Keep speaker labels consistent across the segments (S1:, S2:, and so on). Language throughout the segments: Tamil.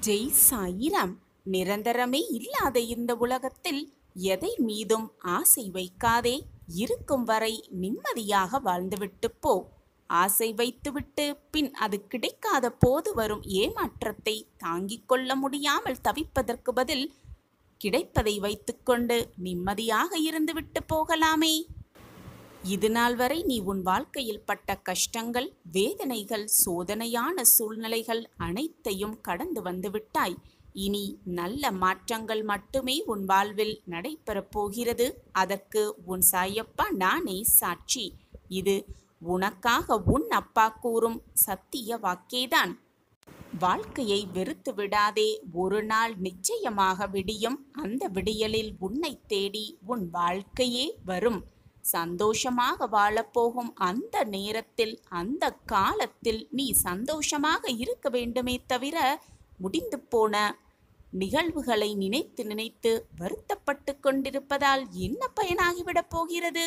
S1: ஜெய் சாயிராம். நிரந்தரமே இல்லாத இந்த உலகத்தில் எதை மீதும் ஆசை வைக்காதே. இருக்கும் வரை நிம்மதியாக வாழ்ந்துவிட்டு போ. ஆசை வைத்துவிட்டு பின் அது கிடைக்காத போது வரும் ஏமாற்றத்தை தாங்கிக் கொள்ள முடியாமல் தவிப்பதற்கு பதில் கிடைப்பதை வைத்துக்கொண்டு நிம்மதியாக இருந்துவிட்டு போகலாமே. இதுநாள் வரை நீ உன் வாழ்க்கையில் பட்ட கஷ்டங்கள், வேதனைகள், சோதனையான சூழ்நிலைகள் அனைத்தையும் கடந்து வந்துவிட்டாய். இனி நல்ல மாற்றங்கள் மட்டுமே உன் வாழ்வில் நடைபெறப் போகிறது. அதற்கு உன் சாயப்பா நானே சாட்சி. இது உனக்காக உன் அப்பா கூறும் சத்திய வாக்கேதான். வாழ்க்கையை வெறுத்து விடாதே. ஒரு நாள் நிச்சயமாக விடியும். அந்த விடியலில் உன்னை தேடி உன் வாழ்க்கையே வரும். சந்தோஷமாக வாழப்போகும் அந்த நேரத்தில், அந்த காலத்தில் நீ சந்தோஷமாக இருக்க வேண்டுமே தவிர முடிந்து போன நிகழ்வுகளை நினைத்து நினைத்து வருத்தப்பட்டு கொண்டிருப்பதால் என்ன பயனாகிவிடப் போகிறது?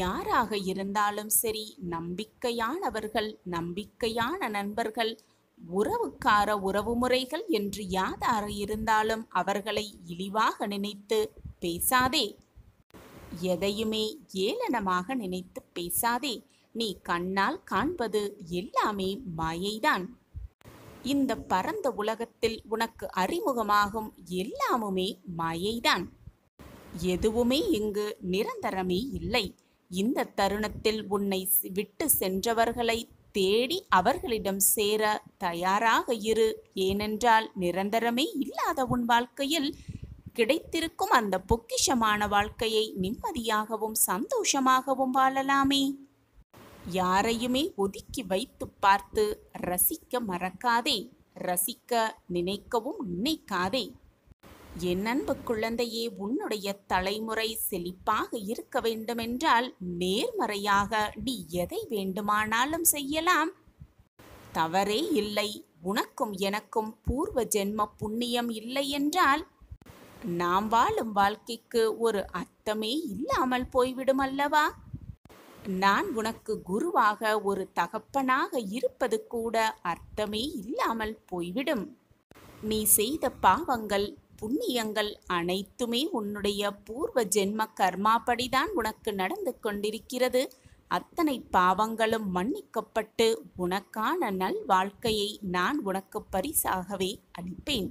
S1: யாராக இருந்தாலும் சரி, நம்பிக்கையானவர்கள், நம்பிக்கையான நண்பர்கள், உறவுக்கார உறவுமுறைகள் என்று யாராக இருந்தாலும் அவர்களை இழிவாக நினைத்து பேசாதே. எதையுமே ஏளனமாக நினைத்து பேசாதே. நீ கண்ணால் காண்பது எல்லாமே மாயைதான். இந்த பரந்த உலகத்தில் உனக்கு அறிமுகமாகும் எல்லாமுமே மாயைதான். எதுவுமே இங்கு நிரந்தரமே இல்லை. இந்த தருணத்தில் உன்னை விட்டு சென்றவர்களை தேடி அவர்களிடம் சேர தயாராக இரு. ஏனென்றால் நிரந்தரமே இல்லாத உன் வாழ்க்கையில் கிடைத்திருக்கும் அந்த பொக்கிஷமான வாழ்க்கையை நிம்மதியாகவும் சந்தோஷமாகவும் வாழலாமே. யாரையுமே ஒதுக்கி வைத்து பார்த்து ரசிக்க மறக்காதே. ரசிக்க நினைக்கவும் நினைக்காதே. என் அன்பு குழந்தையே, உன்னுடைய தலைமுறை செழிப்பாக இருக்க வேண்டுமென்றால் நேர்மறையாக நீ எதை வேண்டுமானாலும் செய்யலாம். தவறே இல்லை. உனக்கும் எனக்கும் பூர்வ ஜென்ம புண்ணியம் இல்லை என்றால் நாம் வாழும் வாழ்க்கைக்கு ஒரு அர்த்தமே இல்லாமல் போய்விடும் அல்லவா? நான் உனக்கு குருவாக, ஒரு தகப்பனாக இருப்பது கூட அர்த்தமே இல்லாமல் போய்விடும். நீ செய்த பாவங்கள், புண்ணியங்கள் அனைத்துமே உன்னுடைய பூர்வ ஜென்ம கர்மாபடிதான் உனக்கு நடந்து கொண்டிருக்கிறது. அத்தனை பாவங்களும் மன்னிக்கப்பட்டு உனக்கான நல் வாழ்க்கையை நான் உனக்கு பரிசாகவே அளிப்பேன்.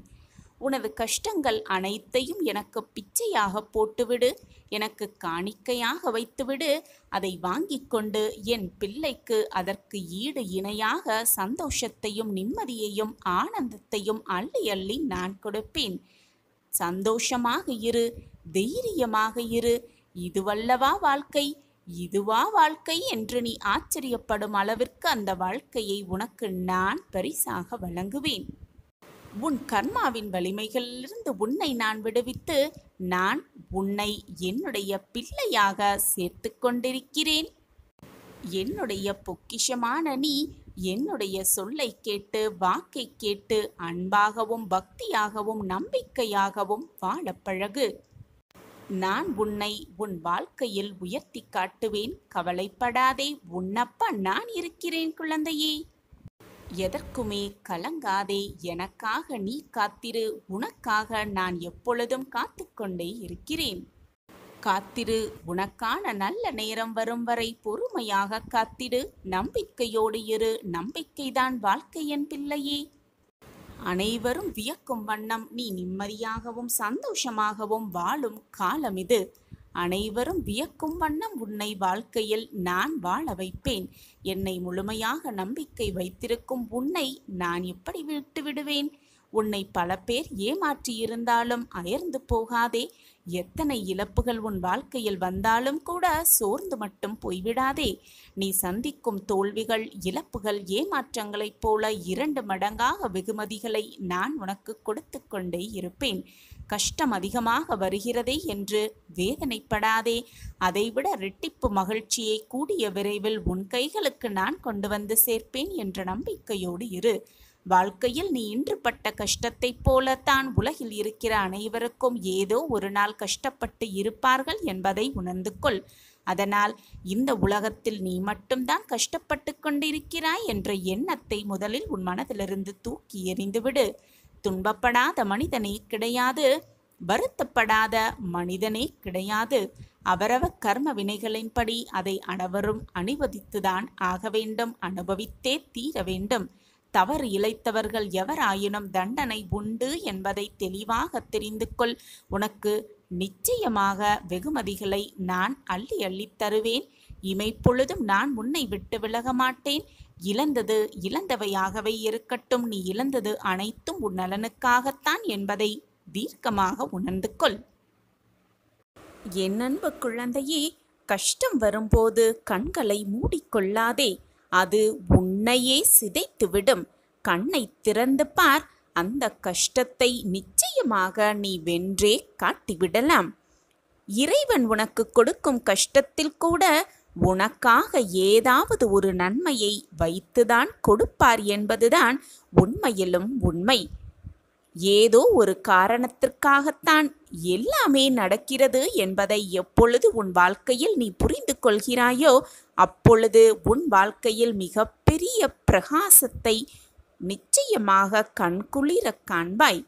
S1: உனது கஷ்டங்கள் அனைத்தையும் எனக்கு பிச்சையாக போட்டுவிடு. எனக்கு காணிக்கையாக வைத்துவிடு. அதை வாங்கி கொண்டு என் பிள்ளைக்கு அதற்கு ஈடு இணையாக சந்தோஷத்தையும் நிம்மதியையும் ஆனந்தத்தையும் அள்ளி அள்ளி நான் கொடுப்பேன். சந்தோஷமாக இரு, தைரியமாக இரு. இதுவல்லவா வாழ்க்கை? இதுவா வாழ்க்கை என்று நீ ஆச்சரியப்படும் அளவிற்கு அந்த வாழ்க்கையை உனக்கு நான் பரிசாக வழங்குவேன். உன் கர்மாவின் வலிமைகளிலிருந்து உன்னை நான் விடுவித்து நான் உன்னை என்னுடைய பிள்ளையாக சேர்த்து கொண்டிருக்கிறேன். என்னுடைய பொக்கிஷமான நீ என்னுடைய சொல்லை கேட்டு, வாக்கை கேட்டு அன்பாகவும் பக்தியாகவும் நம்பிக்கையாகவும் வாழ பழகு. நான் உன்னை உன் வாழ்க்கையில் உயர்த்தி காட்டுவேன். கவலைப்படாதே. உன்னப்பா நான் இருக்கிறேன் குழந்தையே. எதற்குமே கலங்காதே. எனக்காக நீ காத்திரு. உனக்காக நான் எப்பொழுதும் காத்து கொண்டே இருக்கிறேன். காத்திரு. உனக்கான நல்ல நேரம் வரும் வரை பொறுமையாக காத்திடு. நம்பிக்கையோடு இரு. நம்பிக்கைதான் வாழ்க்கை என் பிள்ளையே. அனைவரும் வியக்கும் வண்ணம் நீ நிம்மதியாகவும் சந்தோஷமாகவும் வாழும் காலம் இது. அனைவரும் வியக்கும் வண்ணம் உன்னை வாழ்க்கையில் நான் வாழ வைப்பேன். என்னை முழுமையாக நம்பிக்கை வைத்திருக்கும் உன்னை நான் எப்படி விட்டு விடுவேன்? உன்னை பல பேர் ஏமாற்றியிருந்தாலும் அயர்ந்து போகாதே. எத்தனை இழப்புகள் உன் வாழ்க்கையில் வந்தாலும் கூட சோர்ந்து மட்டும் போய்விடாதே. நீ சந்திக்கும் தோல்விகள், இழப்புகள், ஏமாற்றங்களைப் போல 2 மடங்காக வெகுமதிகளை நான் உனக்கு கொடுத்து கொண்டே இருப்பேன். கஷ்டம் அதிகமாக வருகிறதே என்று வேதனைப்படாதே. அதைவிட இரட்டிப்பு மகிழ்ச்சியை கூடிய விரைவில் உன் கைகளுக்கு நான் கொண்டு வந்து சேர்ப்பேன் என்ற நம்பிக்கையோடு இரு. வாழ்க்கையில் நீ இன்று பட்ட கஷ்டத்தைப் போலத்தான் உலகில் இருக்கிற அனைவருக்கும் ஏதோ ஒரு நாள் கஷ்டப்பட்டு இருப்பார்கள் என்பதை உணர்ந்து கொள். அதனால் இந்த உலகத்தில் நீ மட்டும்தான் கஷ்டப்பட்டு கொண்டிருக்கிறாய் என்ற எண்ணத்தை முதலில் உன் மனதிலிருந்து தூக்கி எறிந்துவிடு. துன்பப்படாத மனிதனே கிடையாது, வருத்தப்படாத மனிதனே கிடையாது. அவரவர் கர்ம வினைகளின்படி அதை அனைவரும் அனுபவித்துதான் ஆக வேண்டும், அனுபவித்தே தீர வேண்டும். தவறு இழைத்தவர்கள் எவராயினும் தண்டனை உண்டு என்பதை தெளிவாக தெரிந்து கொள். உனக்கு நிச்சயமாக வெகுமதிகளை நான் அள்ளி அள்ளித் தருவேன். இமைப்பொழுதும் நான் உன்னை விட்டு விலக மாட்டேன். இழந்தது இழந்தவையாகவே இருக்கட்டும். நீ இழந்தது அனைத்தும் உன் நலனுக்காகத்தான் என்பதை தீர்க்கமாக உணர்ந்து கொள். என் அன்பு குழந்தையே, கஷ்டம் வரும்போது கண்களை மூடிக்கொள்ளாதே. அது உன்னையே சிதைத்துவிடும். கண்ணை திறந்து பார். அந்த கஷ்டத்தை நிச்சயமாக நீ வென்றே காட்டிவிடலாம். இறைவன் உனக்கு கொடுக்கும் கஷ்டத்தில் கூட உனக்காக ஏதாவது ஒரு நன்மையை வைத்துதான் கொடுப்பார் என்பதுதான் உண்மையிலும் உண்மை. ஏதோ ஒரு காரணத்திற்காகத்தான் எல்லாமே நடக்கிறது என்பதை எப்பொழுது உன் வாழ்க்கையில் நீ புரிந்து கொள்கிறாயோ அப்பொழுது உன் வாழ்க்கையில் மிகப்பெரிய பிரகாசத்தை நிச்சயமாக கண்குளிர காண்பாய்.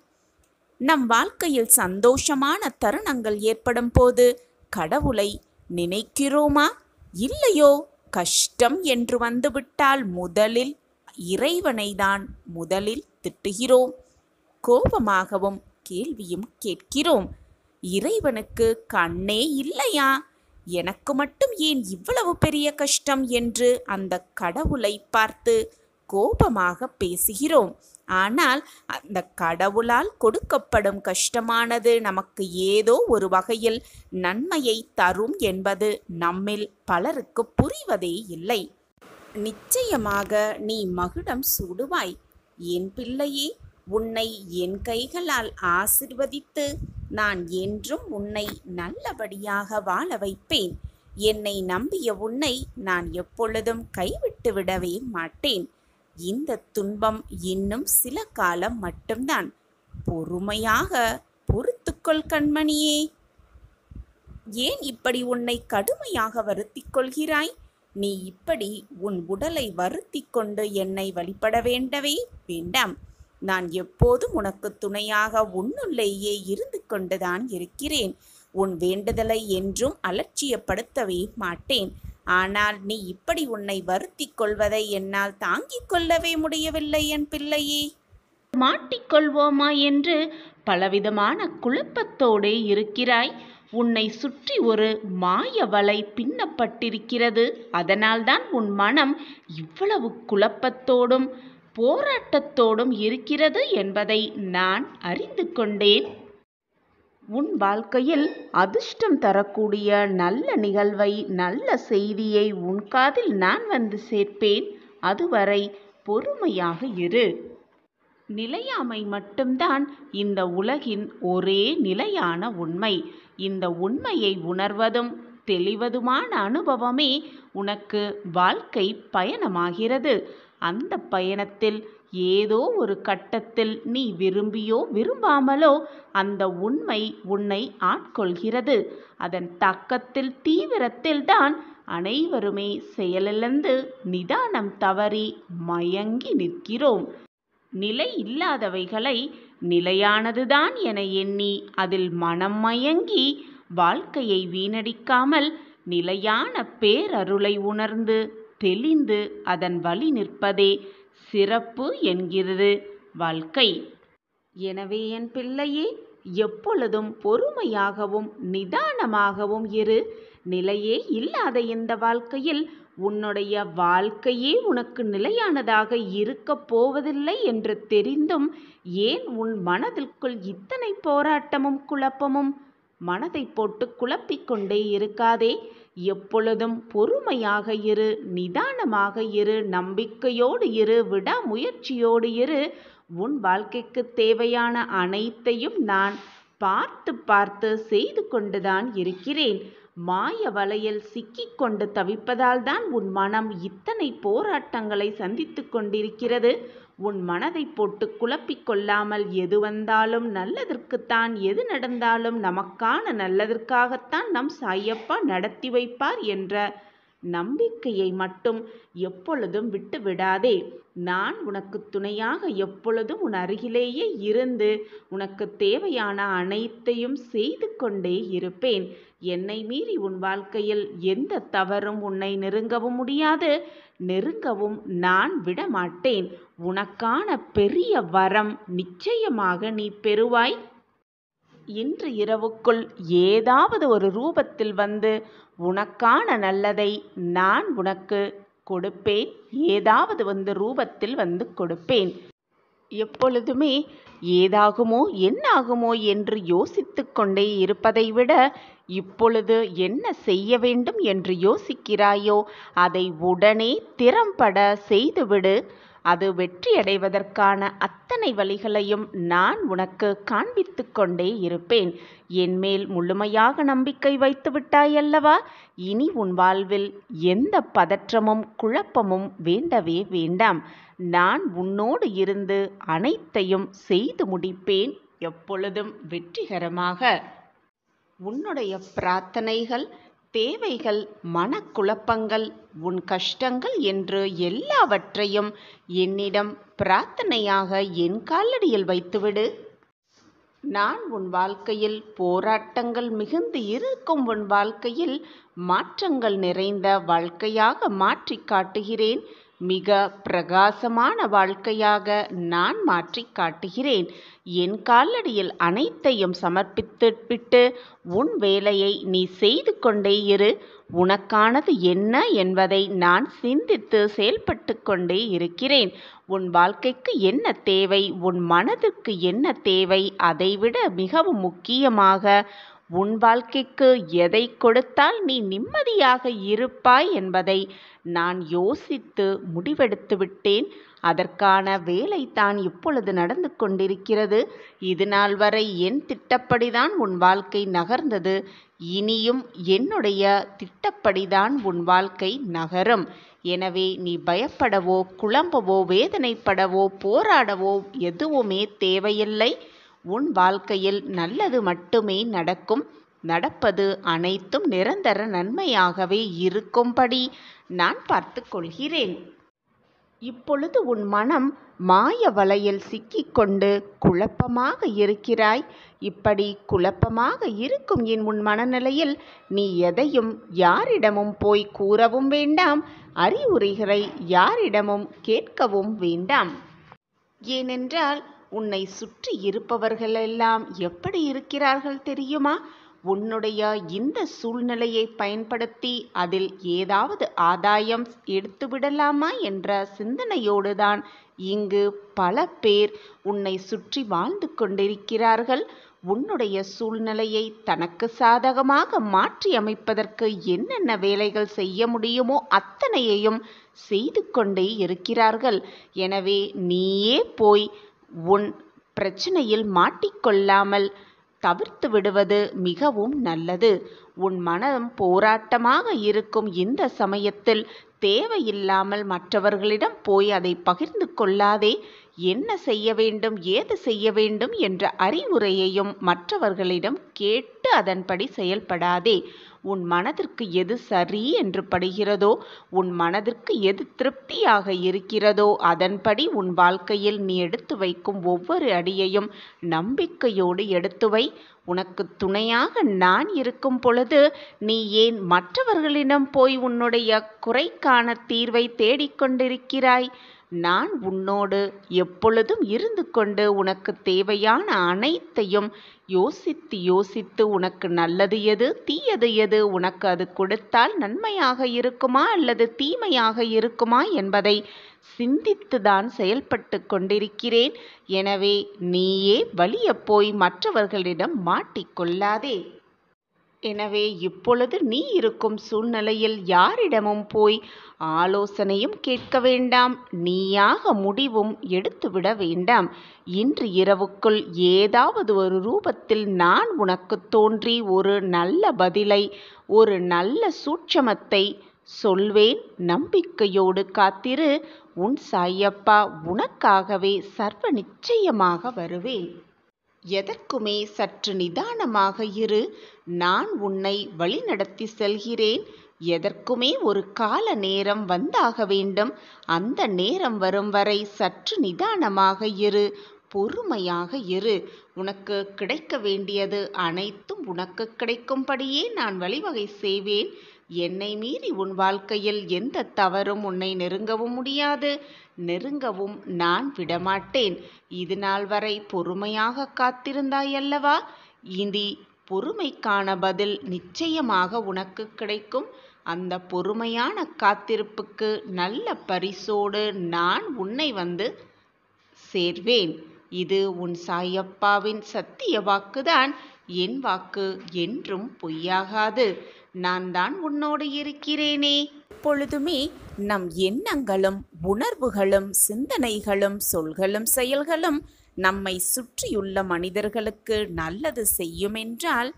S1: நம் வாழ்க்கையில் சந்தோஷமான தருணங்கள் ஏற்படும் போது கடவுளை நினைக்கிறோமா இல்லையோ? கஷ்டம் என்று வந்துவிட்டால் முதலில் இறைவனை தான் முதலில் திட்டுகிறோம். கோபமாகவும் கேள்வியும் கேட்கிறோம். இறைவனுக்கு கண்ணே இல்லையா? எனக்கு மட்டும் ஏன் இவ்வளவு பெரிய கஷ்டம் என்று அந்த கடவுளை பார்த்து கோபமாக பேசுகிறோம். ஆனால் அந்த கடவுளால் கொடுக்கப்படும் கஷ்டமானது நமக்கு ஏதோ ஒரு வகையில் நன்மையை தரும் என்பது நம்மில் பலருக்கு புரிவதே இல்லை. நிச்சயமாக நீ மகுடம் சூடுவாய். என் பிள்ளையே, உன்னை என் கைகளால் ஆசிர்வதித்து நான் என்றும் உன்னை நல்லபடியாக வாழ வைப்பேன். என்னை நம்பிய உன்னை நான் எப்பொழுதும் கைவிட்டு விடவே மாட்டேன். இந்த துன்பம் இன்னும் சில காலம் மட்டும்தான். பொறுமையாக பொறுத்துக்கொள் கண்மணியே. ஏன் இப்படி உன்னை கடுமையாக வருத்திக் கொள்கிறாய்? நீ இப்படி உன் உடலை வருத்தி கொண்டு என்னை வழிபட வேண்டவே வேண்டாம். நான் எப்போதும் உனக்கு துணையாக உன்னுள்ளேயே இருந்து கொண்டுதான் இருக்கிறேன். உன் வேண்டுதலை என்றும் அலட்சியப்படுத்தவே மாட்டேன். ஆனால் நீ இப்படி உன்னை வருத்தி கொள்வதை என்னால் தாங்கிக் கொள்ளவே முடியவில்லை என் பிள்ளையே. மாட்டிக்கொள்வோமா என்று பலவிதமான குழப்பத்தோடே இருக்கிறாய். உன்னை சுற்றி ஒரு மாய வலை பின்னப்பட்டிருக்கிறது. அதனால்தான் உன் மனம் இவ்வளவு குழப்பத்தோடும் போராட்டத்தோடும் இருக்கிறது என்பதை நான் அறிந்து கொண்டேன். உன் வாழ்க்கையில் அதிர்ஷ்டம் தரக்கூடிய நல்ல நிகழ்வை, நல்ல செய்தியை உன் காதில் நான் வந்து சேர்ப்பேன். அதுவரை பொறுமையாக இரு. நிலையாமை மட்டும்தான் இந்த உலகின் ஒரே நிலையான உண்மை. இந்த உண்மையை உணர்வதும் தெளிவதுமான அனுபவமே உனக்கு வாழ்க்கை பயணமாகிறது. அந்த பயணத்தில் ஏதோ ஒரு கட்டத்தில் நீ விரும்பியோ விரும்பாமலோ அந்த உண்மை உன்னை ஆட்கொள்கிறது. அதன் தாக்கத்தில் தீவிரத்தில் தான் அனைவருமே செயலிழந்து நிதானம் தவறி மயங்கி நிற்கிறோம். நிலை இல்லாதவைகளை நிலையானதுதான் என எண்ணி அதில் மனம் மயங்கி வாழ்க்கையை வீணடிக்காமல் நிலையான பேரருளை உணர்ந்து தெளிந்து அதன் வழி நிற்பதே சிறப்பு என்கிறது வாழ்க்கை. எனவே என் பிள்ளையே, எப்பொழுதும் பொறுமையாகவும் நிதானமாகவும் இரு. நிலையே இல்லாத இந்த வாழ்க்கையில் உன்னுடைய வாழ்க்கையே உனக்கு நிலையானதாக இருக்கப் போவதில்லை என்று தெரிந்தும் ஏன் உன் மனதிற்குள் இத்தனை போராட்டமும் குழப்பமும்? மனதை போட்டு குழப்பிக்கொண்டே இருக்காதே. எப்பொழுதும் பொறுமையாக இரு, நிதானமாக இரு, நம்பிக்கையோடு இரு, விடாமுயற்சியோடு இரு. உன் வாழ்க்கைக்கு தேவையான அனைத்தையும் நான் பார்த்து பார்த்து செய்து கொண்டுதான் இருக்கிறேன். மாய வலையில் சிக்கிக்கொண்டு தவிப்பதால் தான் உன் மனம் இத்தனை போராட்டங்களை சந்தித்து கொண்டிருக்கிறது. உன் மனதை போட்டு குழப்பிக் கொள்ளாமல், எது வந்தாலும் நல்லதற்குத்தான், எது நடந்தாலும் நமக்கான நல்லதற்காகத்தான் நம் சாயப்பா நடத்தி வைப்பார் என்ற நம்பிக்கையை மட்டும் எப்பொழுதும் விட்டு விடாதே. நான் உனக்கு துணையாக எப்பொழுதும் உன் அருகிலேயே இருந்து உனக்கு தேவையான அனைத்தையும் செய்து கொண்டே இருப்பேன். என்னை மீறி உன் வாழ்க்கையில் எந்த தவறும் உன்னை நெருங்கவும் முடியாது, நெருங்கவும் நான் விடமாட்டேன். உனக்கான பெரிய வரம் நிச்சயமாக நீ பெறுவாய். இன்று இரவுக்குள் ஏதாவது ஒரு ரூபத்தில் வந்து உனக்கான நல்லதை நான் உனக்கு கொடுப்பேன். ஏதாவது ரூபத்தில் வந்து கொடுப்பேன். எப்பொழுதுமே ஏதாகுமோ என்னாகுமோ என்று யோசித்து கொண்டே இருப்பதை விட, இப்பொழுது என்ன செய்ய வேண்டும் என்று யோசிக்கிறாயோ அதை உடனே திறம்பட செய்துவிடு. அது வெற்றியடைவதற்கான அத்தனை வழிகளையும் நான் உனக்கு காண்பித்து கொண்டே இருப்பேன். என்மேல் முழுமையாக நம்பிக்கை வைத்து விட்டாயல்லவா? இனி உன் வாழ்வில் எந்த பதற்றமும் குழப்பமும் வேண்டவே வேண்டாம். நான் உன்னோடு இருந்து அனைத்தையும் செய்து முடிப்பேன், எப்பொழுதும் வெற்றிகரமாக. உன்னுடைய பிரார்த்தனைகள், தேவைகள், மனக்குழப்பங்கள், உன் கஷ்டங்கள் என்று எல்லாவற்றையும் என்னிடம் பிரார்த்தனையாக என் காலடியில் வைத்துவிடு. நான் உன் வாழ்க்கையில் போராட்டங்கள் மிகுந்து இருக்கும் உன் வாழ்க்கையில் மாற்றங்கள் நிறைந்த வாழ்க்கையாக மாற்றி காட்டுகிறேன். மிக பிரகாசமான வாழ்க்கையாக நான் மாற்றி காட்டுகிறேன். என் காலடியில் அனைத்தையும் சமர்ப்பித்துவிட்டு உன் வேலையை நீ செய்து கொண்டே இரு. உனக்கானது என்ன என்பதை நான் சிந்தித்து செயல்பட்டு கொண்டே இருக்கிறேன். உன் வாழ்க்கைக்கு என்ன தேவை, உன் மனதிற்கு என்ன தேவை, அதைவிட மிகவும் முக்கியமாக உன் வாழ்க்கைக்கு எதை கொடுத்தால் நீ நிம்மதியாக இருப்பாய் என்பதை நான் யோசித்து முடிவெடுத்து விட்டேன். அதற்கான வேலை தான் இப்பொழுது நடந்து கொண்டிருக்கிறது. இது நாள் வரை என் திட்டப்படிதான் உன் வாழ்க்கை நகர்ந்தது. இனியும் என்னுடைய திட்டப்படிதான் உன் வாழ்க்கை நகரும். எனவே நீ பயப்படவோ குழம்பவோ வேதனைப்படவோ போராடவோ எதுவுமே தேவையில்லை. உன் வாழ்க்கையில் நல்லது மட்டுமே நடக்கும். நடப்பது அனைத்தும் நிரந்தர நன்மையாகவே இருக்கும்படி நான் பார்த்து கொள்கிறேன். இப்பொழுது உன் மனம் மாய வலையில் சிக்கிக்கொண்டு குழப்பமாக இருக்கிறாய். இப்படி குழப்பமாக இருக்கும் உன் மனநிலையில் நீ எதையும் யாரிடமும் போய் கூறவும் வேண்டாம். அறிவுரைகளை யாரிடமும் கேட்கவும் வேண்டாம். ஏனென்றால் உன்னை சுற்றி இருப்பவர்களெல்லாம் எப்படி இருக்கிறார்கள் தெரியுமா? உன்னுடைய இந்த சூழ்நிலையை பயன்படுத்தி அதில் ஏதாவது ஆதாயம் எடுத்துவிடலாமா என்ற சிந்தனையோடுதான் இங்கு பல பேர் உன்னை சுற்றி வாழ்ந்து கொண்டிருக்கிறார்கள். உன்னுடைய சூழ்நிலையை தனக்கு சாதகமாக மாற்றி அமைப்பதற்கு என்னென்ன வேலைகள் செய்ய முடியுமோ அத்தனையையும் செய்து கொண்டே இருக்கிறார்கள். எனவே நீயே போய் உன் பிரச்சனையில் மாட்டிக்கொள்ளாமல் தவிர்த்து விடுவது மிகவும் நல்லது. உன் மனம் போராட்டமாக இருக்கும் இந்த சமயத்தில் தேவையில்லாமல் மற்றவர்களிடம் போய் அதை பகிர்ந்து கொள்ளாதே. என்ன செய்ய வேண்டும், ஏது செய்ய வேண்டும் என்ற அறிவுரையையும் மற்றவர்களிடம் கேட்டு அதன்படி செயல்படாதே. உன் மனதிற்கு எது சரி என்று படுகிறதோ, உன் மனதிற்கு எது திருப்தியாக இருக்கிறதோ அதன்படி உன் வாழ்க்கையில் நீ எடுத்து வைக்கும் ஒவ்வொரு அடியையும் நம்பிக்கையோடு எடுத்து வை. உனக்கு துணையாக நான் இருக்கும் பொழுது நீ ஏன் மற்றவர்களிடம் போய் உன்னுடைய குறைக்கான தீர்வை தேடிக்கொண்டிருக்கிறாய்? நான் உன்னோடு எப்பொழுதும் இருந்து கொண்டு உனக்கு தேவையான அனைத்தையும் யோசித்து யோசித்து உனக்கு நல்லது எது, தீயது எது, உனக்கு அது கொடுத்தால் நன்மையாக இருக்குமா அல்லது தீமையாக இருக்குமா என்பதை சிந்தித்துதான் செயல்பட்டு கொண்டிருக்கிறேன். எனவே நீயே வலிய போய் மற்றவர்களிடம் மாட்டிக்கொள்ளாதே. எனவே இப்பொழுது நீ இருக்கும் சூழ்நிலையில் யாரிடமும் போய் ஆலோசனையும் கேட்க வேண்டாம், நீயாக முடிவும் எடுத்துவிட வேண்டாம். இன்று இரவுக்குள் ஏதாவது ஒரு ரூபத்தில் நான் உனக்கு தோன்றி ஒரு நல்ல பதிலை, ஒரு நல்ல சூட்சமத்தை சொல்வேன். நம்பிக்கையோடு காத்திரு. உன் சாயப்பா உனக்காகவே சர்வ நிச்சயமாக வருவேன். எதற்குமே சற்று நிதானமாக இரு. நான் உன்னை வழிநடத்தி செல்கிறேன். எதற்குமே ஒரு கால நேரம் வந்தாக வேண்டும். அந்த நேரம் வரும் வரை சற்று நிதானமாக இரு, பொறுமையாக இரு. உனக்கு கிடைக்க வேண்டியது அனைத்தும் உனக்கு கிடைக்கும்படியே நான் வழிவகை செய்வேன். என்னை மீறி உன் வாழ்க்கையில் எந்த தவறும் உன்னை நெருங்கவும் முடியாது, நெருங்கவும் நான் விடமாட்டேன். இது நாள் வரை பொறுமையாக காத்திருந்தாயல்லவா? இனி பொறுமைக்கான பதில் நிச்சயமாக உனக்கு கிடைக்கும். அந்த பொறுமையான காத்திருப்புக்கு நல்ல பரிசோடு நான் உன்னை வந்து சேர்வேன். இது உன் சாயப்பாவின் சத்திய வாக்குதான். என் வாக்கு என்றும் பொய்யாகாது. நான் தான் உன்னோடு இருக்கிறேனே.
S2: எப்பொழுதுமே நம் எண்ணங்களும் உணர்வுகளும் சிந்தனைகளும் சொல்களும் செயல்களும் நம்மை சுற்றியுள்ள மனிதர்களுக்கு நல்லது செய்யுமென்றால்,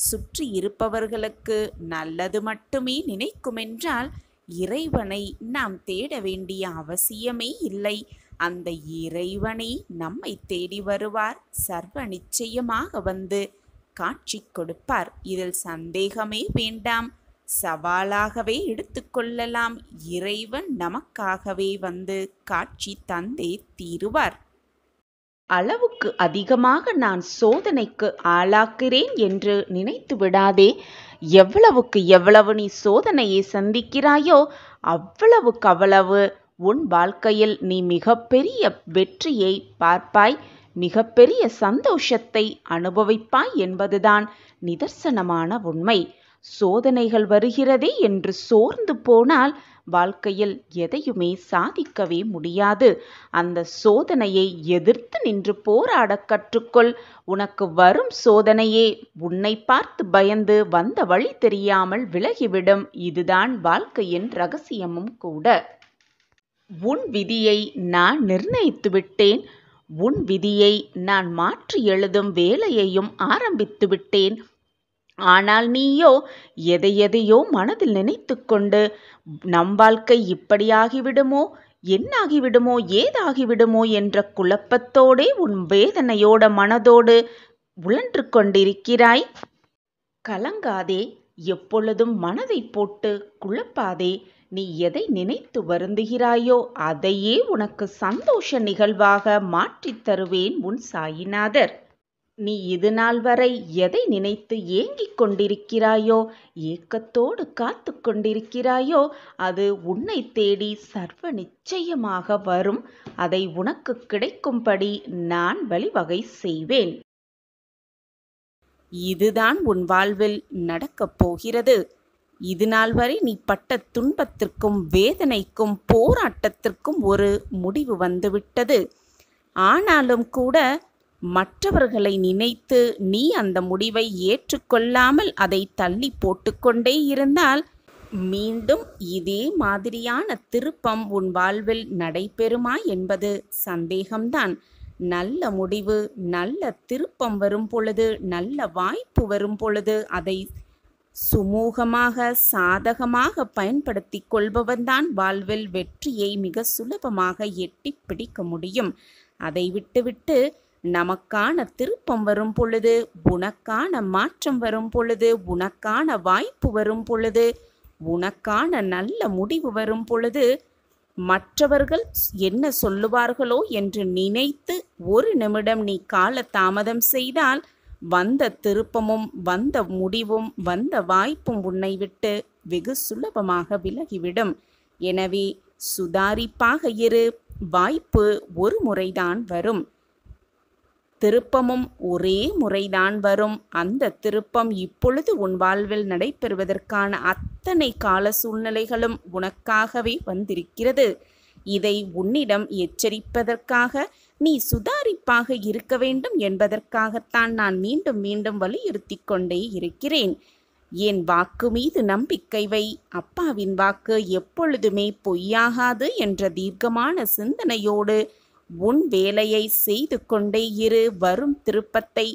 S2: சுற்றி இருப்பவர்களுக்கு நல்லது மட்டுமே நினைக்குமென்றால், இறைவனை நாம் தேட வேண்டிய அவசியமே இல்லை. அந்த இறைவனை நம்மை தேடி வருவார். சர்வ நிச்சயமாக வந்து காட்சி கொடுப்பார். இதில் சந்தேகமே வேண்டாம். சவாலாகவே எடுத்துக்கொள்ளலாம். இறைவன் நமக்காகவே வந்து காட்சி தந்தே தீருவார்.
S1: அளவுக்கு அதிகமாக நான் சோதனைக்கு ஆளாக்கிறேன் என்று நினைத்து விடாதே. எவ்வளவுக்கு எவ்வளவு நீ சோதனையை சந்திக்கிறாயோ அவ்வளவுக்கு அவ்வளவு உன் வாழ்க்கையில் நீ மிகப்பெரிய வெற்றியை பார்ப்பாய், மிகப்பெரிய சந்தோஷத்தை அனுபவிப்பாய் என்பதுதான் நிதர்சனமான உண்மை. சோதனைகள் வருகிறதே என்று சோர்ந்து போனால் வாழ்க்கையில் எதையுமே சாதிக்கவே முடியாது. அந்த சோதனையை எதிர்த்து நின்று போராட கற்றுக்கொள். உனக்கு வரும் சோதனையே உன்னை பார்த்து பயந்து வந்த வழி தெரியாமல் விலகிவிடும். இதுதான் வாழ்க்கையின் ரகசியமும் கூட. உன் விதியை நான் நிர்ணயித்து விட்டேன். உன் விதியை நான் மாற்றி எழுதும் வேலையையும் ஆரம்பித்து விட்டேன். ஆனால் நீயோ எதையெதையோ மனதில் நினைத்து கொண்டு நம் வாழ்க்கை இப்படியாகிவிடுமோ, என்னாகிவிடுமோ, ஏதாகிவிடுமோ என்ற குழப்பத்தோடே உன் வேதனையோட மனதோடு உழன்று கொண்டிருக்கிறாய். கலங்காதே, எப்பொழுதும் மனதை போட்டு குழப்பாதே. நீ எதை நினைத்து வருந்துகிறாயோ அதையே உனக்கு சந்தோஷ நிகழ்வாக மாற்றித் தருவேன் உன் சாயிநாதர். நீ இது நாள் வரை எதை நினைத்து ஏங்கிக் கொண்டிருக்கிறாயோ, ஏக்கத்தோடு காத்து கொண்டிருக்கிறாயோ அது உன்னை தேடி சர்வ நிச்சயமாக வரும். அதை உனக்கு கிடைக்கும்படி நான் வழிவகை செய்வேன்.
S2: இதுதான் உன் வாழ்வில் நடக்கப் போகிறது. இது நாள் வரை நீ பட்ட துன்பத்திற்கும் வேதனைக்கும் போராட்டத்திற்கும் ஒரு முடிவு வந்துவிட்டது. ஆனாலும் கூட மற்றவர்களை நினைத்து நீ அந்த முடிவை ஏற்றுக்கொள்ளாமல் அதை தள்ளி போட்டுக்கொண்டே இருந்தால் மீண்டும் இதே மாதிரியான திருப்பம் உன் வாழ்வில் நடைபெறுமா என்பது சந்தேகம்தான். நல்ல முடிவு, நல்ல திருப்பம் வரும் பொழுது, நல்ல வாய்ப்பு வரும் பொழுது அதை சுமூகமாக சாதகமாக பயன்படுத்தி கொள்பவன்தான் வாழ்வில் வெற்றியை மிக சுலபமாக எட்டி பிடிக்க முடியும். அதை விட்டுவிட்டு நமக்கான திருப்பம் வரும் பொழுது, உனக்கான மாற்றம் வரும் பொழுது, உனக்கான வாய்ப்பு வரும் பொழுது, உனக்கான நல்ல முடிவு வரும் பொழுது மற்றவர்கள் என்ன சொல்லுவார்களோ என்று நினைத்து ஒரு நிமிடம் நீ கால தாமதம் செய்தால் வந்த திருப்பமும் வந்த முடிவும் வந்த வாய்ப்பும் உன்னை விட்டு வெகு சுலபமாக விலகிவிடும். எனவே சுதாரிப்பாக இரு. வாய்ப்பு ஒரு முறைதான் வரும், திருப்பமும் ஒரே முறைதான் வரும். அந்த திருப்பம் இப்பொழுது உன் வாழ்வில் நடைபெறுவதற்கான அத்தனை கால சூழ்நிலைகளும் உனக்காகவே வந்திருக்கிறது. இதை உன்னிடம் எச்சரிப்பதற்காக, நீ சுதாரிப்பாக இருக்க வேண்டும் என்பதற்காகத்தான் நான் மீண்டும் மீண்டும் வலியுறுத்தி கொண்டே இருக்கிறேன். என் வாக்கு மீது நம்பிக்கை வை. அப்பாவின் வாக்கு எப்பொழுதுமே பொய்யாகாது என்ற தீர்க்கமான சிந்தனையோடு உன் வேலையை செய்து கொண்டே இரு. வரும் திருப்பத்தை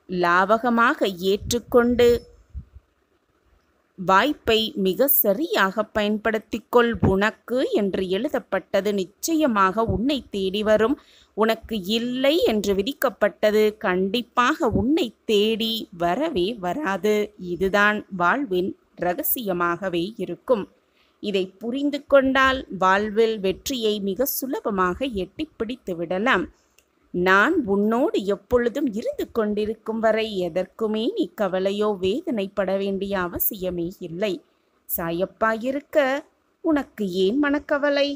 S2: லாவகமாக ஏற்றுக்கொண்டு வாய்ப்பை மிக சரியாக பயன்படுத்திக்கொள். உனக்கு என்று எழுதப்பட்டது நிச்சயமாக உன்னை தேடி வரும். உனக்கு இல்லை என்று விதிக்கப்பட்டது கண்டிப்பாக உன்னை தேடி வரவே வராது. இதுதான் வாழ்வின் இரகசியமாகவே இருக்கும். இதை புரிந்து கொண்டால் வாழ்வில் வெற்றியை மிக சுலபமாக எட்டி பிடித்து விடலாம். நான் உன்னோடு எப்பொழுதும் இருந்து கொண்டிருக்கும் வரை எதற்குமே நீ கவலையோ வேதனைப்பட வேண்டிய அவசியமே இல்லை. சாயப்பா இருக்க உனக்கு ஏன் மனக்கவலை?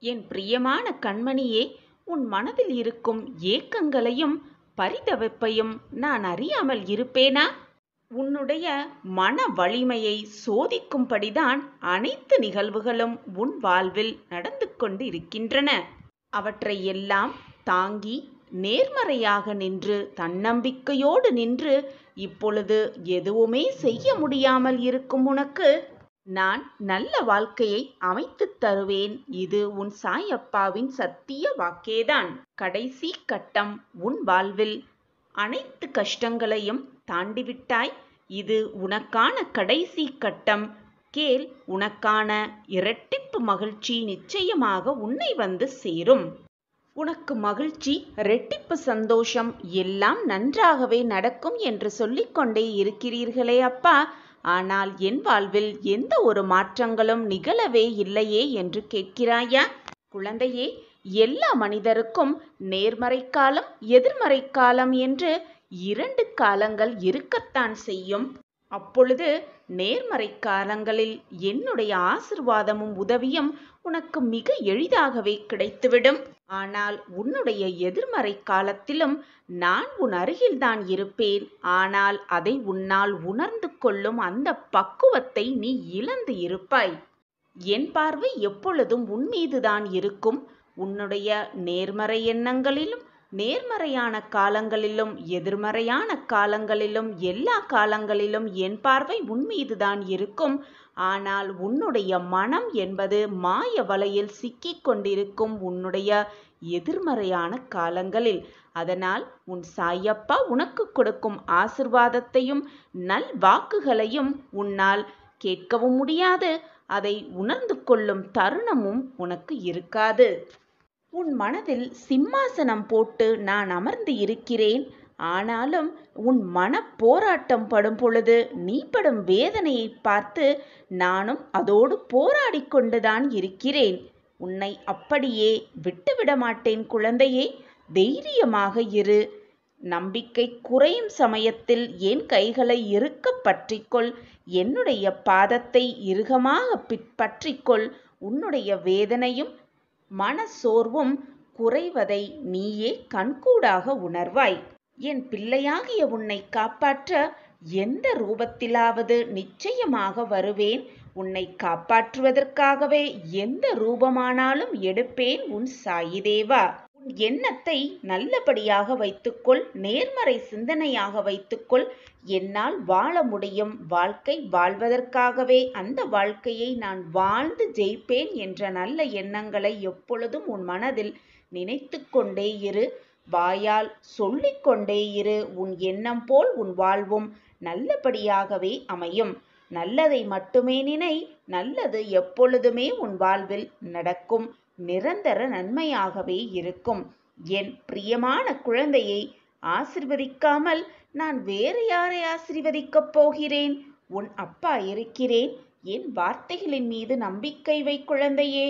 S1: என் பிரியமான கண்மணியே, உன் மனதில் இருக்கும் ஏக்கங்களையும் பரிதவிப்பையும் நான் அறியாமல் இருப்பேனா? உன்னுடைய மன வலிமையை சோதிக்கும்படிதான் அனைத்து நிகழ்வுகளும் உன் வாழ்வில் நடந்து கொண்டு இருக்கின்றன. அவற்றை எல்லாம் தாங்கி நேர்மறையாக நின்று தன்னம்பிக்கையோடு நின்று இப்பொழுது எதுவுமே செய்ய முடியாமல் இருக்கும் உனக்கு நான் நல்ல வாழ்க்கையை அமைத்துத் தருவேன். இது உன் சாயப்பாவின் சத்திய வாக்கேதான். கடைசி கட்டம் உன் வாழ்வில் அனைத்து கஷ்டங்களையும் தாண்டிவிட்டாய். இது உனக்கான கடைசி கட்டம். கேள், உனக்கான இரட்டிப்பு மகிழ்ச்சி நிச்சயமாக உன்னை வந்து சேரும். உனக்கு மகிழ்ச்சி, இரட்டிப்பு சந்தோஷம் எல்லாம் நன்றாகவே நடக்கும் என்று சொல்லிக்கொண்டே இருக்கிறீர்களே அப்பா, ஆனால் என் வாழ்வில் எந்த ஒரு மாற்றங்களும் நிகழவே இல்லையே என்று கேட்கிறாயா? குழந்தையே, எல்லா மனிதருக்கும் நேர்மறை காலம், எதிர்மறை காலம் என்று 2 காலங்கள் இருக்கத்தான் செய்யும். அப்பொழுது நேர்மறை காலங்களில் என்னுடைய ஆசிர்வாதமும் உதவியும் உனக்கு மிக எளிதாகவே கிடைத்துவிடும். ஆனால் உன்னுடைய எதிர்மறை காலத்திலும் நான் உன் அருகில்தான் இருப்பேன். ஆனால் அதை உன்னால் உணர்ந்து கொள்ளும் அந்த பக்குவத்தை நீ இழந்து இருப்பாய். என் பார்வை எப்பொழுதும் உன் மீதுதான் இருக்கும். உன்னுடைய நேர்மறை எண்ணங்களிலும் நேர்மறையான காலங்களிலும் எதிர்மறையான காலங்களிலும் எல்லா காலங்களிலும் என் பார்வை உன் மீதுதான் இருக்கும். ஆனால் உன்னுடைய மனம் என்பது மாய வலையில் சிக்கிக் கொண்டிருக்கும் உன்னுடைய எதிர்மறையான காலங்களில். அதனால் உன் சாயப்பா உனக்கு கொடுக்கும் ஆசிர்வாதத்தையும் நல் வாக்குகளையும் உன்னால் கேட்கவும் முடியாது. அதை உணர்ந்து கொள்ளும் தருணமும் உனக்கு இருக்காது. உன் மனதில் சிம்மாசனம் போட்டு நான் அமர்ந்து இருக்கிறேன். ஆனாலும் உன் மன போராட்டம் படும் பொழுது நீ படும் வேதனையை பார்த்து நானும் அதோடு போராடி கொண்டுதான் இருக்கிறேன். உன்னை அப்படியே விட்டுவிட மாட்டேன் குழந்தையே. தைரியமாக இரு. நம்பிக்கை குறையும் சமயத்தில் என் கைகளை இறுக்க பற்றிக்கொள். என்னுடைய பாதத்தை இறுகமாக பற்றிக்கொள். உன்னுடைய வேதனையும் மனசோர்வும் குறைவதை நீயே கண்கூடாக உணர்வாய். என் பிள்ளையாகிய உன்னை காப்பாற்ற எந்த ரூபத்திலாவது நிச்சயமாக வருவேன். உன்னை காப்பாற்றுவதற்காகவே எந்த ரூபமானாலும் எடுப்பேன் உன் சாயிதேவா. உன் எண்ணத்தை நல்லபடியாக வைத்துக்கொள். நேர்மறை சிந்தனையாக வைத்துக்கொள். என்னால் வாழ முடியும். வாழ்க்கை வாழ்வதற்காகவே அந்த வாழ்க்கையை நான் வாழ்ந்து ஜெயிப்பேன் என்ற நல்ல எண்ணங்களை எப்பொழுதும் உன் மனதில் நினைத்து கொண்டே இரு. வாயால் சொல்லிக்கொண்டே இரு. உன் எண்ணம் போல் உன் வாழ்வும் நல்லபடியாகவே அமையும். நல்லதை மட்டுமே நினை. நல்லது எப்பொழுதுமே உன் வாழ்வில் நடக்கும். நிரந்தர நன்மையாகவே இருக்கும். என் பிரியமான குழந்தையை ஆசிர்வதிக்காமல் நான் வேறு யாரை ஆசிர்வதிக்கப் போகிறேன்? உன் அப்பா இருக்கிறேன். என் வார்த்தைகளின் மீது நம்பிக்கை வை குழந்தையே.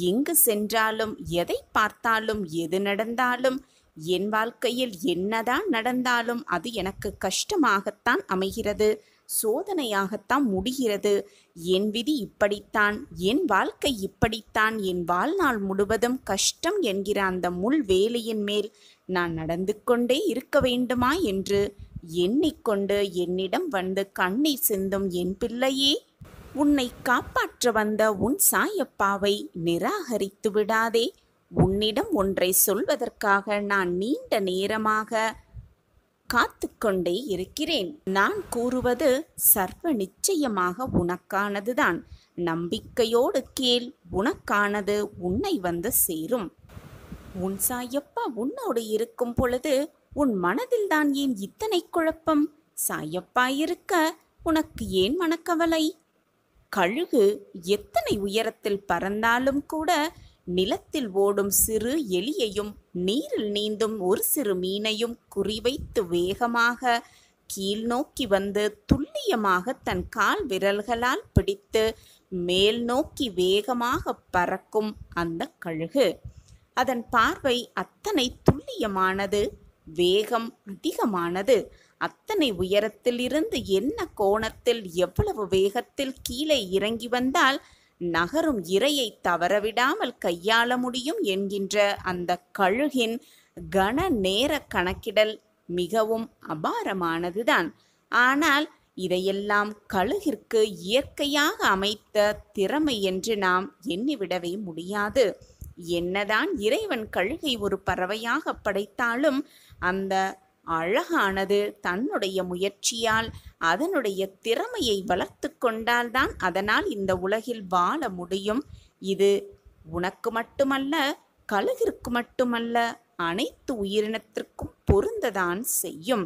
S2: எங்கு சென்றாலும் எதை பார்த்தாலும் எது நடந்தாலும் என் வாழ்க்கையில் என்னதான் நடந்தாலும் அது எனக்கு கஷ்டமாகத்தான் அமைகிறது, சோதனையாகத்தான் முடிகிறது. என் விதி இப்படித்தான், என் வாழ்க்கை இப்படித்தான், என் வாழ்நாள் முழுவதும் கஷ்டம் என்கிற அந்த முள் வேலியின் மேல் நான் நடந்து கொண்டே இருக்க வேண்டுமா என்று எண்ணிக்கொண்டு என்னிடம் வந்து கண்ணீர் சிந்தும் என் பிள்ளையே, உன்னை காப்பாற்ற வந்த உன் சாயப்பாவை நிராகரித்து விடாதே. உன்னிடம் ஒன்றை சொல்வதற்காக நான் நீண்ட நேரமாக காத்து கொண்டே இருக்கிறேன். நான் கூறுவது சர்வ நிச்சயமாக உனக்கானதுதான். நம்பிக்கையோடு கேள், உனக்கானது உன்னை வந்து சேரும். உன் சாயப்பா உன்னோடு இருக்கும் பொழுது உன் மனதில்தான் ஏன் இத்தனை குழப்பம்? சாயப்பா இருக்க உனக்கு ஏன் மனக்கவலை? கழுகு எத்தனை உயரத்தில் பறந்தாலும் கூட நிலத்தில் ஓடும் சிறு எலியையும் நீரில் நீந்தும் ஒரு சிறு மீனையும் குறிவைத்து வேகமாக கீழ் நோக்கி வந்து துல்லியமாக தன் கால் விரல்களால் பிடித்து மேல் நோக்கி வேகமாக பறக்கும் அந்த கழுகு. அதன் பார்வை அத்தனை துல்லியமானது, வேகம் அதிகமானது. அத்தனை உயரத்தில் இருந்து என்ன கோணத்தில் எவ்வளவு வேகத்தில் கீழே இறங்கி வந்தால் நகரும் இரையை தவறவிடாமல் கையாள முடியும் என்கின்ற அந்த கழுகின் கன நேர கணக்கிடல் மிகவும் அபாரமானதுதான். ஆனால் இதையெல்லாம் கழுகிற்கு இயற்கையாக அமைத்த திறமை என்று நாம் எண்ணிவிடவே முடியாது. என்னதான் இறைவன் கழுகை ஒரு பறவையாக படைத்தாலும் அந்த அழகானது தன்னுடைய முயற்சியால் அதனுடைய திறமையை வளர்த்து கொண்டால்தான் அதனால் இந்த உலகில் வாழ முடியும். இது உனக்கு மட்டுமல்ல, கழுகிற்கு மட்டுமல்ல, அனைத்து உயிரினத்திற்கும் பொருந்ததான் செய்யும்.